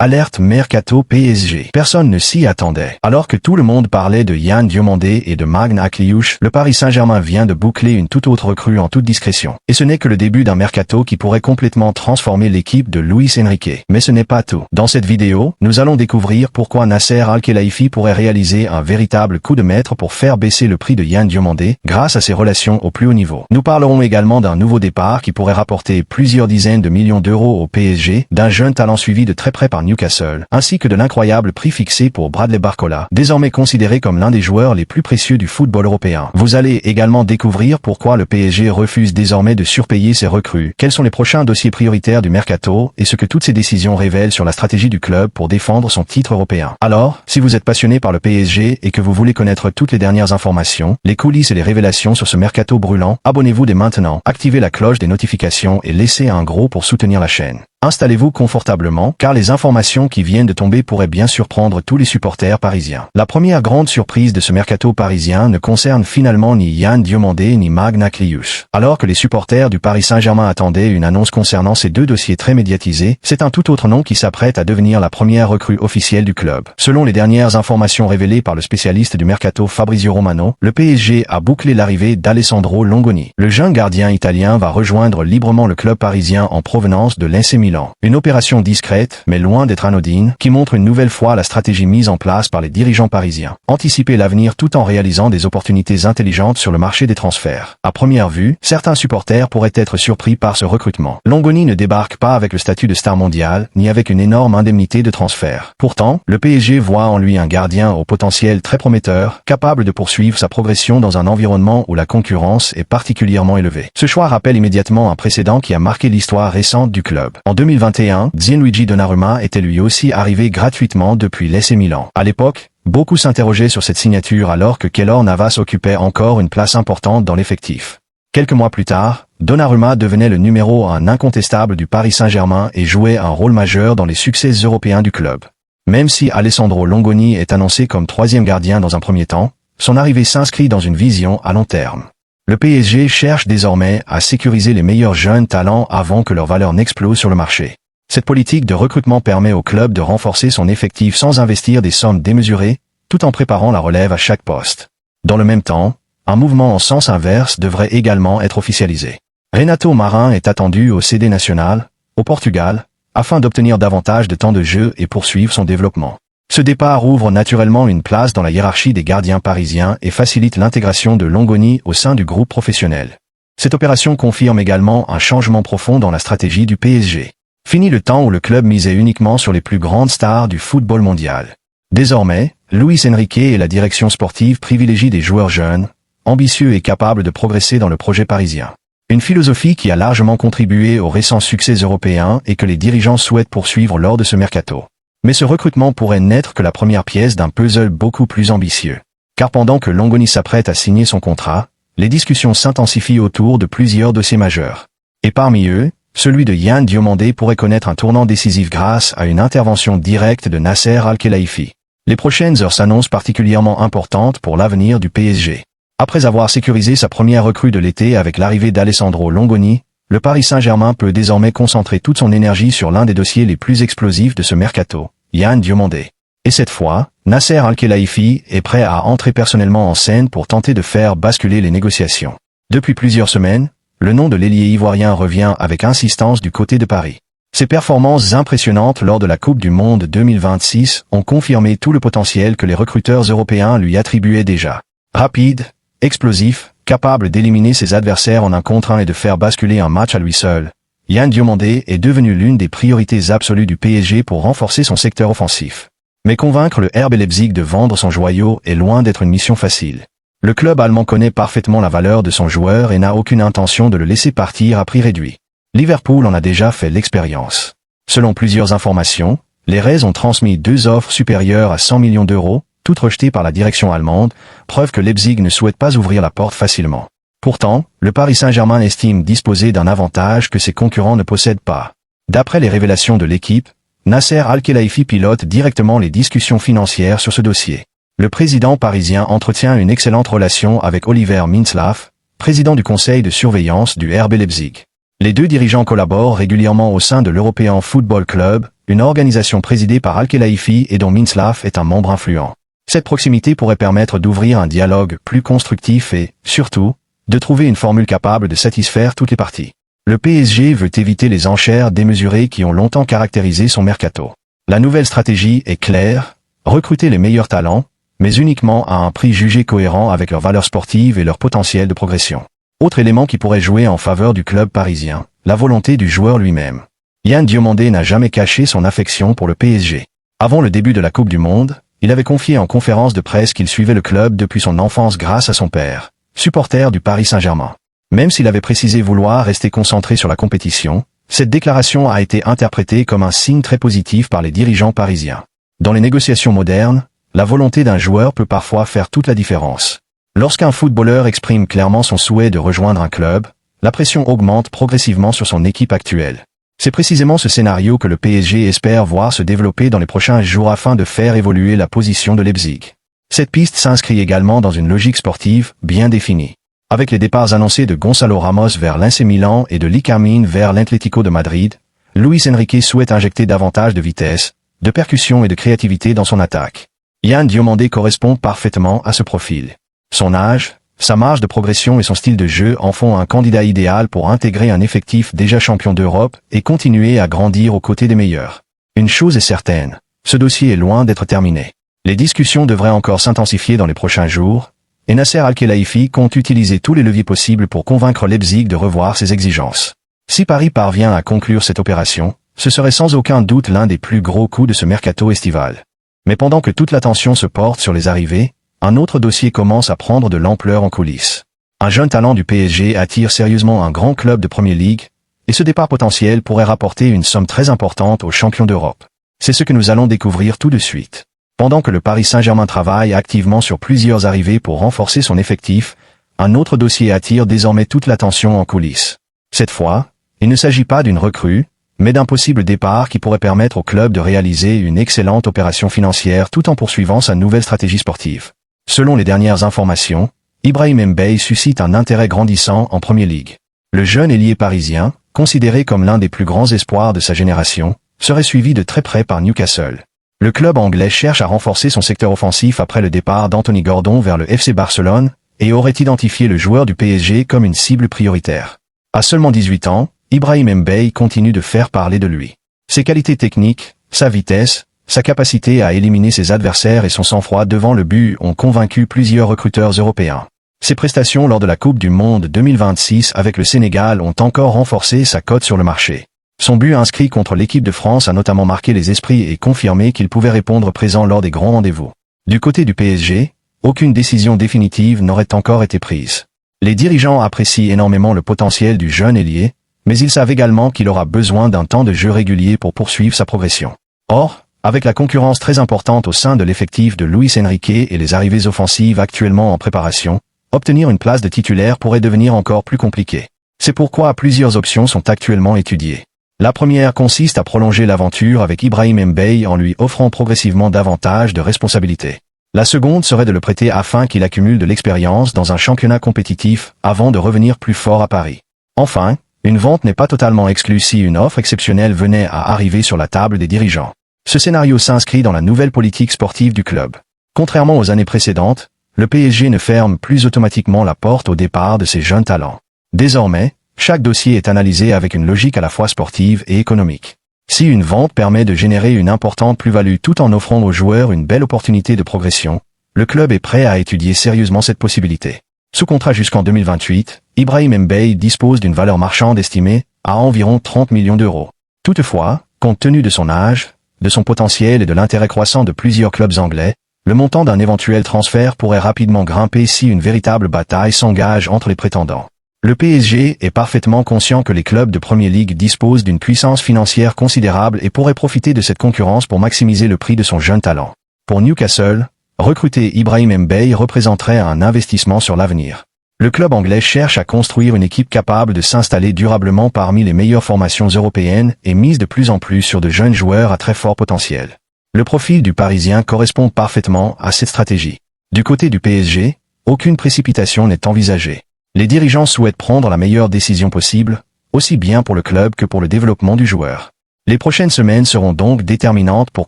Alerte Mercato PSG. Personne ne s'y attendait. Alors que tout le monde parlait de Yann Diomandé et de Magne Akliouche, le Paris Saint-Germain vient de boucler une toute autre recrue en toute discrétion. Et ce n'est que le début d'un mercato qui pourrait complètement transformer l'équipe de Luis Enrique. Mais ce n'est pas tout. Dans cette vidéo, nous allons découvrir pourquoi Nasser Al-Khelaifi pourrait réaliser un véritable coup de maître pour faire baisser le prix de Yann Diomandé grâce à ses relations au plus haut niveau. Nous parlerons également d'un nouveau départ qui pourrait rapporter plusieurs dizaines de millions d'euros au PSG, d'un jeune talent suivi de très près par Newcastle, ainsi que de l'incroyable prix fixé pour Bradley Barcola, désormais considéré comme l'un des joueurs les plus précieux du football européen. Vous allez également découvrir pourquoi le PSG refuse désormais de surpayer ses recrues, quels sont les prochains dossiers prioritaires du mercato et ce que toutes ces décisions révèlent sur la stratégie du club pour défendre son titre européen. Alors, si vous êtes passionné par le PSG et que vous voulez connaître toutes les dernières informations, les coulisses et les révélations sur ce mercato brûlant, abonnez-vous dès maintenant, activez la cloche des notifications et laissez un gros pour soutenir la chaîne. Installez-vous confortablement, car les informations qui viennent de tomber pourraient bien surprendre tous les supporters parisiens. La première grande surprise de ce mercato parisien ne concerne finalement ni Yann Diomandé ni Magne Akliouche. Alors que les supporters du Paris Saint-Germain attendaient une annonce concernant ces deux dossiers très médiatisés, c'est un tout autre nom qui s'apprête à devenir la première recrue officielle du club. Selon les dernières informations révélées par le spécialiste du mercato Fabrizio Romano, le PSG a bouclé l'arrivée d'Alessandro Longoni. Le jeune gardien italien va rejoindre librement le club parisien en provenance de l'AC Milan. Une opération discrète, mais loin d'être anodine, qui montre une nouvelle fois la stratégie mise en place par les dirigeants parisiens. Anticiper l'avenir tout en réalisant des opportunités intelligentes sur le marché des transferts. À première vue, certains supporters pourraient être surpris par ce recrutement. Longoni ne débarque pas avec le statut de star mondial, ni avec une énorme indemnité de transfert. Pourtant, le PSG voit en lui un gardien au potentiel très prometteur, capable de poursuivre sa progression dans un environnement où la concurrence est particulièrement élevée. Ce choix rappelle immédiatement un précédent qui a marqué l'histoire récente du club. En 2021, Gianluigi Donnarumma était lui aussi arrivé gratuitement depuis l'AC Milan. À l'époque, beaucoup s'interrogeaient sur cette signature alors que Keylor Navas occupait encore une place importante dans l'effectif. Quelques mois plus tard, Donnarumma devenait le numéro 1 incontestable du Paris Saint-Germain et jouait un rôle majeur dans les succès européens du club. Même si Alessandro Longoni est annoncé comme troisième gardien dans un premier temps, son arrivée s'inscrit dans une vision à long terme. Le PSG cherche désormais à sécuriser les meilleurs jeunes talents avant que leur valeur n'explose sur le marché. Cette politique de recrutement permet au club de renforcer son effectif sans investir des sommes démesurées, tout en préparant la relève à chaque poste. Dans le même temps, un mouvement en sens inverse devrait également être officialisé. Renato Marin est attendu au CD Nacional, au Portugal, afin d'obtenir davantage de temps de jeu et poursuivre son développement. Ce départ ouvre naturellement une place dans la hiérarchie des gardiens parisiens et facilite l'intégration de Longoni au sein du groupe professionnel. Cette opération confirme également un changement profond dans la stratégie du PSG. Fini le temps où le club misait uniquement sur les plus grandes stars du football mondial. Désormais, Luis Enrique et la direction sportive privilégient des joueurs jeunes, ambitieux et capables de progresser dans le projet parisien. Une philosophie qui a largement contribué aux récents succès européens et que les dirigeants souhaitent poursuivre lors de ce mercato. Mais ce recrutement pourrait n'être que la première pièce d'un puzzle beaucoup plus ambitieux. Car pendant que Longoni s'apprête à signer son contrat, les discussions s'intensifient autour de plusieurs dossiers majeurs. Et parmi eux, celui de Yann Diomandé pourrait connaître un tournant décisif grâce à une intervention directe de Nasser Al-Khelaifi. Les prochaines heures s'annoncent particulièrement importantes pour l'avenir du PSG. Après avoir sécurisé sa première recrue de l'été avec l'arrivée d'Alessandro Longoni, le Paris Saint-Germain peut désormais concentrer toute son énergie sur l'un des dossiers les plus explosifs de ce mercato, Yann Diomandé. Et cette fois, Nasser Al-Khelaifi est prêt à entrer personnellement en scène pour tenter de faire basculer les négociations. Depuis plusieurs semaines, le nom de l'ailier ivoirien revient avec insistance du côté de Paris. Ses performances impressionnantes lors de la Coupe du Monde 2026 ont confirmé tout le potentiel que les recruteurs européens lui attribuaient déjà. Rapide, explosif, capable d'éliminer ses adversaires en un contre 1 et de faire basculer un match à lui seul, Yann Diomandé est devenu l'une des priorités absolues du PSG pour renforcer son secteur offensif. Mais convaincre le RB Leipzig de vendre son joyau est loin d'être une mission facile. Le club allemand connaît parfaitement la valeur de son joueur et n'a aucune intention de le laisser partir à prix réduit. Liverpool en a déjà fait l'expérience. Selon plusieurs informations, les Reds ont transmis 2 offres supérieures à 100 millions d'euros, toutes rejetées par la direction allemande, preuve que Leipzig ne souhaite pas ouvrir la porte facilement. Pourtant, le Paris Saint-Germain estime disposer d'un avantage que ses concurrents ne possèdent pas. D'après les révélations de l'équipe, Nasser Al-Khelaifi pilote directement les discussions financières sur ce dossier. Le président parisien entretient une excellente relation avec Oliver Mintzlaff, président du conseil de surveillance du RB Leipzig. Les deux dirigeants collaborent régulièrement au sein de l'European Football Club, une organisation présidée par Al-Khelaifi et dont Minslav est un membre influent. Cette proximité pourrait permettre d'ouvrir un dialogue plus constructif et, surtout, de trouver une formule capable de satisfaire toutes les parties. Le PSG veut éviter les enchères démesurées qui ont longtemps caractérisé son mercato. La nouvelle stratégie est claire, recruter les meilleurs talents, mais uniquement à un prix jugé cohérent avec leurs valeurs sportives et leur potentiel de progression. Autre élément qui pourrait jouer en faveur du club parisien, la volonté du joueur lui-même. Yann Diomandé n'a jamais caché son affection pour le PSG. Avant le début de la Coupe du Monde, il avait confié en conférence de presse qu'il suivait le club depuis son enfance grâce à son père, supporter du Paris Saint-Germain. Même s'il avait précisé vouloir rester concentré sur la compétition, cette déclaration a été interprétée comme un signe très positif par les dirigeants parisiens. Dans les négociations modernes, la volonté d'un joueur peut parfois faire toute la différence. Lorsqu'un footballeur exprime clairement son souhait de rejoindre un club, la pression augmente progressivement sur son équipe actuelle. C'est précisément ce scénario que le PSG espère voir se développer dans les prochains jours afin de faire évoluer la position de Leipzig. Cette piste s'inscrit également dans une logique sportive bien définie. Avec les départs annoncés de Gonzalo Ramos vers l'AC Milan et de Licamin vers l'Atlético de Madrid, Luis Enrique souhaite injecter davantage de vitesse, de percussion et de créativité dans son attaque. Yann Diomandé correspond parfaitement à ce profil. Son âge, sa marge de progression et son style de jeu en font un candidat idéal pour intégrer un effectif déjà champion d'Europe et continuer à grandir aux côtés des meilleurs. Une chose est certaine, ce dossier est loin d'être terminé. Les discussions devraient encore s'intensifier dans les prochains jours, et Nasser Al-Khelaifi compte utiliser tous les leviers possibles pour convaincre Leipzig de revoir ses exigences. Si Paris parvient à conclure cette opération, ce serait sans aucun doute l'un des plus gros coups de ce mercato estival. Mais pendant que toute l'attention se porte sur les arrivées, un autre dossier commence à prendre de l'ampleur en coulisses. Un jeune talent du PSG attire sérieusement un grand club de Premier League, et ce départ potentiel pourrait rapporter une somme très importante aux champions d'Europe. C'est ce que nous allons découvrir tout de suite. Pendant que le Paris Saint-Germain travaille activement sur plusieurs arrivées pour renforcer son effectif, un autre dossier attire désormais toute l'attention en coulisses. Cette fois, il ne s'agit pas d'une recrue, mais d'un possible départ qui pourrait permettre au club de réaliser une excellente opération financière tout en poursuivant sa nouvelle stratégie sportive. Selon les dernières informations, Ibrahim Mbaye suscite un intérêt grandissant en Premier League. Le jeune ailier parisien, considéré comme l'un des plus grands espoirs de sa génération, serait suivi de très près par Newcastle. Le club anglais cherche à renforcer son secteur offensif après le départ d'Anthony Gordon vers le FC Barcelone et aurait identifié le joueur du PSG comme une cible prioritaire. À seulement 18 ans, Ibrahim Mbaye continue de faire parler de lui. Ses qualités techniques, sa vitesse, sa capacité à éliminer ses adversaires et son sang-froid devant le but ont convaincu plusieurs recruteurs européens. Ses prestations lors de la Coupe du Monde 2026 avec le Sénégal ont encore renforcé sa cote sur le marché. Son but inscrit contre l'équipe de France a notamment marqué les esprits et confirmé qu'il pouvait répondre présent lors des grands rendez-vous. Du côté du PSG, aucune décision définitive n'aurait encore été prise. Les dirigeants apprécient énormément le potentiel du jeune ailier, mais ils savent également qu'il aura besoin d'un temps de jeu régulier pour poursuivre sa progression. Or, avec la concurrence très importante au sein de l'effectif de Luis Enrique et les arrivées offensives actuellement en préparation, obtenir une place de titulaire pourrait devenir encore plus compliqué. C'est pourquoi plusieurs options sont actuellement étudiées. La première consiste à prolonger l'aventure avec Ibrahim Mbaye en lui offrant progressivement davantage de responsabilités. La seconde serait de le prêter afin qu'il accumule de l'expérience dans un championnat compétitif avant de revenir plus fort à Paris. Enfin, une vente n'est pas totalement exclue si une offre exceptionnelle venait à arriver sur la table des dirigeants. Ce scénario s'inscrit dans la nouvelle politique sportive du club. Contrairement aux années précédentes, le PSG ne ferme plus automatiquement la porte au départ de ses jeunes talents. Désormais, chaque dossier est analysé avec une logique à la fois sportive et économique. Si une vente permet de générer une importante plus-value tout en offrant aux joueurs une belle opportunité de progression, le club est prêt à étudier sérieusement cette possibilité. Sous contrat jusqu'en 2028, Ibrahim Mbaye dispose d'une valeur marchande estimée à environ 30 millions d'euros. Toutefois, compte tenu de son âge, de son potentiel et de l'intérêt croissant de plusieurs clubs anglais, le montant d'un éventuel transfert pourrait rapidement grimper si une véritable bataille s'engage entre les prétendants. Le PSG est parfaitement conscient que les clubs de Premier League disposent d'une puissance financière considérable et pourraient profiter de cette concurrence pour maximiser le prix de son jeune talent. Pour Newcastle, recruter Ibrahim Mbaye représenterait un investissement sur l'avenir. Le club anglais cherche à construire une équipe capable de s'installer durablement parmi les meilleures formations européennes et mise de plus en plus sur de jeunes joueurs à très fort potentiel. Le profil du Parisien correspond parfaitement à cette stratégie. Du côté du PSG, aucune précipitation n'est envisagée. Les dirigeants souhaitent prendre la meilleure décision possible, aussi bien pour le club que pour le développement du joueur. Les prochaines semaines seront donc déterminantes pour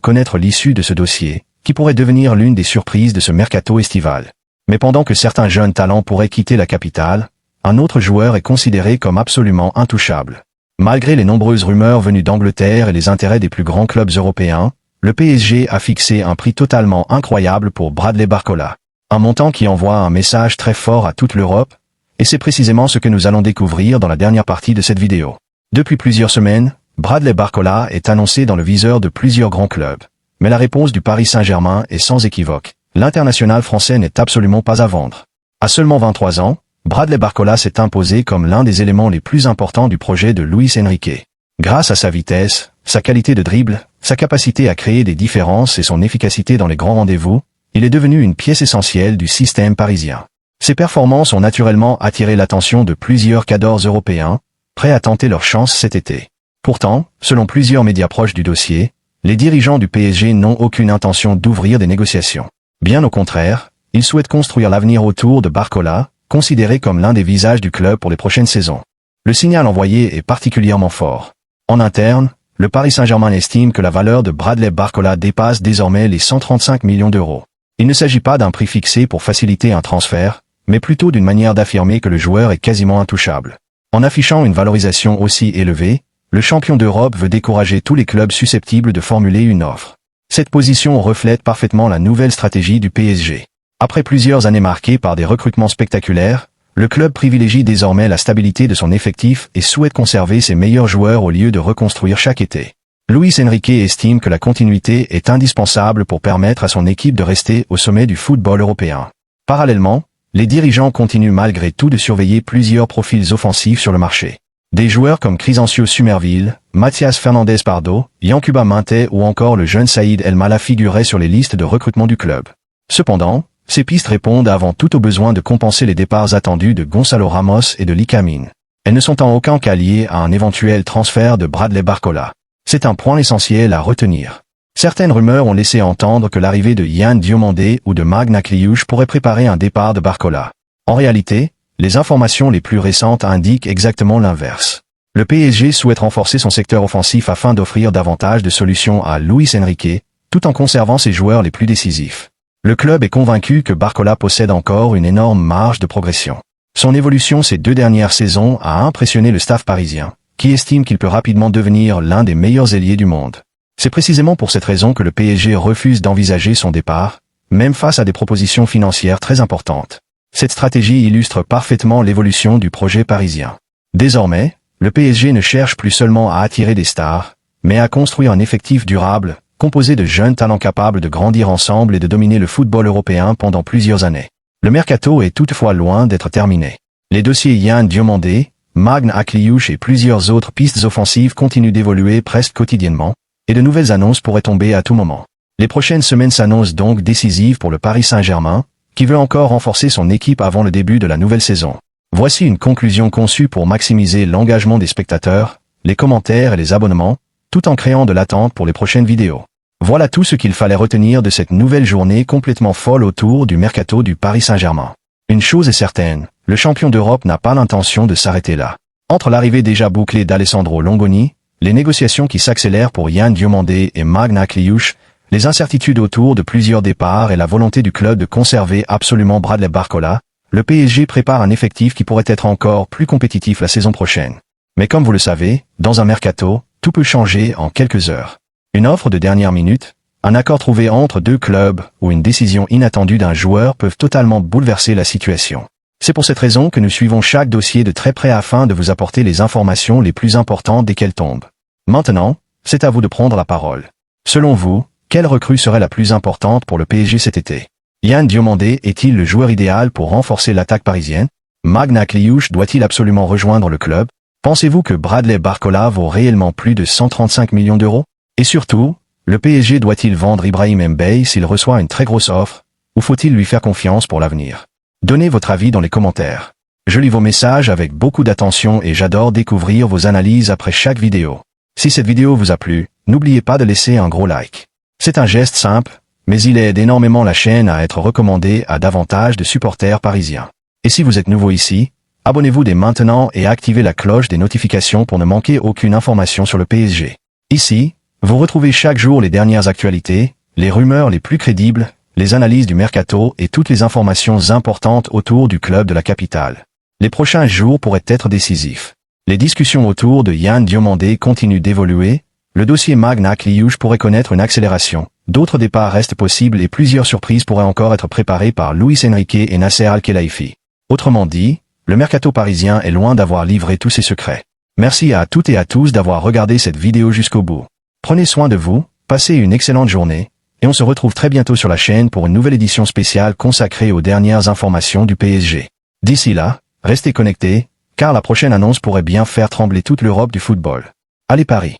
connaître l'issue de ce dossier, qui pourrait devenir l'une des surprises de ce mercato estival. Mais pendant que certains jeunes talents pourraient quitter la capitale, un autre joueur est considéré comme absolument intouchable. Malgré les nombreuses rumeurs venues d'Angleterre et les intérêts des plus grands clubs européens, le PSG a fixé un prix totalement incroyable pour Bradley Barcola. Un montant qui envoie un message très fort à toute l'Europe, et c'est précisément ce que nous allons découvrir dans la dernière partie de cette vidéo. Depuis plusieurs semaines, Bradley Barcola est annoncé dans le viseur de plusieurs grands clubs. Mais la réponse du Paris Saint-Germain est sans équivoque. L'international français n'est absolument pas à vendre. À seulement 23 ans, Bradley Barcola s'est imposé comme l'un des éléments les plus importants du projet de Luis Enrique. Grâce à sa vitesse, sa qualité de dribble, sa capacité à créer des différences et son efficacité dans les grands rendez-vous, il est devenu une pièce essentielle du système parisien. Ses performances ont naturellement attiré l'attention de plusieurs cadors européens, prêts à tenter leur chance cet été. Pourtant, selon plusieurs médias proches du dossier, les dirigeants du PSG n'ont aucune intention d'ouvrir des négociations. Bien au contraire, ils souhaitent construire l'avenir autour de Barcola, considéré comme l'un des visages du club pour les prochaines saisons. Le signal envoyé est particulièrement fort. En interne, le Paris Saint-Germain estime que la valeur de Bradley Barcola dépasse désormais les 135 millions d'euros. Il ne s'agit pas d'un prix fixé pour faciliter un transfert, mais plutôt d'une manière d'affirmer que le joueur est quasiment intouchable. En affichant une valorisation aussi élevée, le champion d'Europe veut décourager tous les clubs susceptibles de formuler une offre. Cette position reflète parfaitement la nouvelle stratégie du PSG. Après plusieurs années marquées par des recrutements spectaculaires, le club privilégie désormais la stabilité de son effectif et souhaite conserver ses meilleurs joueurs au lieu de reconstruire chaque été. Luis Enrique estime que la continuité est indispensable pour permettre à son équipe de rester au sommet du football européen. Parallèlement, les dirigeants continuent malgré tout de surveiller plusieurs profils offensifs sur le marché. Des joueurs comme Crysencio Summerville, Mathias Fernandez Pardo, Yankuba Minteh ou encore le jeune Saïd El Mala figuraient sur les listes de recrutement du club. Cependant, ces pistes répondent avant tout au besoin de compenser les départs attendus de Gonzalo Ramos et de Ly Camine. Elles ne sont en aucun cas liées à un éventuel transfert de Bradley Barcola. C'est un point essentiel à retenir. Certaines rumeurs ont laissé entendre que l'arrivée de Yann Diomandé ou de Magne Akliouche pourrait préparer un départ de Barcola. En réalité, les informations les plus récentes indiquent exactement l'inverse. Le PSG souhaite renforcer son secteur offensif afin d'offrir davantage de solutions à Luis Enrique, tout en conservant ses joueurs les plus décisifs. Le club est convaincu que Barcola possède encore une énorme marge de progression. Son évolution ces 2 dernières saisons a impressionné le staff parisien, qui estime qu'il peut rapidement devenir l'un des meilleurs ailiers du monde. C'est précisément pour cette raison que le PSG refuse d'envisager son départ, même face à des propositions financières très importantes. Cette stratégie illustre parfaitement l'évolution du projet parisien. Désormais, le PSG ne cherche plus seulement à attirer des stars, mais à construire un effectif durable, composé de jeunes talents capables de grandir ensemble et de dominer le football européen pendant plusieurs années. Le mercato est toutefois loin d'être terminé. Les dossiers Yann Diomandé, Magne Akliouche et plusieurs autres pistes offensives continuent d'évoluer presque quotidiennement, et de nouvelles annonces pourraient tomber à tout moment. Les prochaines semaines s'annoncent donc décisives pour le Paris Saint-Germain, qui veut encore renforcer son équipe avant le début de la nouvelle saison. Voici une conclusion conçue pour maximiser l'engagement des spectateurs, les commentaires et les abonnements, tout en créant de l'attente pour les prochaines vidéos. Voilà tout ce qu'il fallait retenir de cette nouvelle journée complètement folle autour du mercato du Paris Saint-Germain. Une chose est certaine, le champion d'Europe n'a pas l'intention de s'arrêter là. Entre l'arrivée déjà bouclée d'Alessandro Longoni, les négociations qui s'accélèrent pour Yann Diomandé et Magne Akliouche, les incertitudes autour de plusieurs départs et la volonté du club de conserver absolument Bradley Barcola, le PSG prépare un effectif qui pourrait être encore plus compétitif la saison prochaine. Mais comme vous le savez, dans un mercato, tout peut changer en quelques heures. Une offre de dernière minute, un accord trouvé entre 2 clubs ou une décision inattendue d'un joueur peuvent totalement bouleverser la situation. C'est pour cette raison que nous suivons chaque dossier de très près afin de vous apporter les informations les plus importantes dès qu'elles tombent. Maintenant, c'est à vous de prendre la parole. Selon vous, quelle recrue serait la plus importante pour le PSG cet été? Yann Diomandé est-il le joueur idéal pour renforcer l'attaque parisienne? Magne Akliouche doit-il absolument rejoindre le club? Pensez-vous que Bradley Barcola vaut réellement plus de 135 millions d'euros? Et surtout, le PSG doit-il vendre Ibrahim Mbaye s'il reçoit une très grosse offre, ou faut-il lui faire confiance pour l'avenir? Donnez votre avis dans les commentaires. Je lis vos messages avec beaucoup d'attention et j'adore découvrir vos analyses après chaque vidéo. Si cette vidéo vous a plu, n'oubliez pas de laisser un gros like. C'est un geste simple, mais il aide énormément la chaîne à être recommandée à davantage de supporters parisiens. Et si vous êtes nouveau ici, abonnez-vous dès maintenant et activez la cloche des notifications pour ne manquer aucune information sur le PSG. Ici, vous retrouvez chaque jour les dernières actualités, les rumeurs les plus crédibles, les analyses du mercato et toutes les informations importantes autour du club de la capitale. Les prochains jours pourraient être décisifs. Les discussions autour de Yann Diomandé continuent d'évoluer, le dossier Magna Kliush pourrait connaître une accélération, d'autres départs restent possibles et plusieurs surprises pourraient encore être préparées par Luis Enrique et Nasser Al-Khelaifi. Autrement dit, le mercato parisien est loin d'avoir livré tous ses secrets. Merci à toutes et à tous d'avoir regardé cette vidéo jusqu'au bout. Prenez soin de vous, passez une excellente journée, et on se retrouve très bientôt sur la chaîne pour une nouvelle édition spéciale consacrée aux dernières informations du PSG. D'ici là, restez connectés, car la prochaine annonce pourrait bien faire trembler toute l'Europe du football. Allez Paris!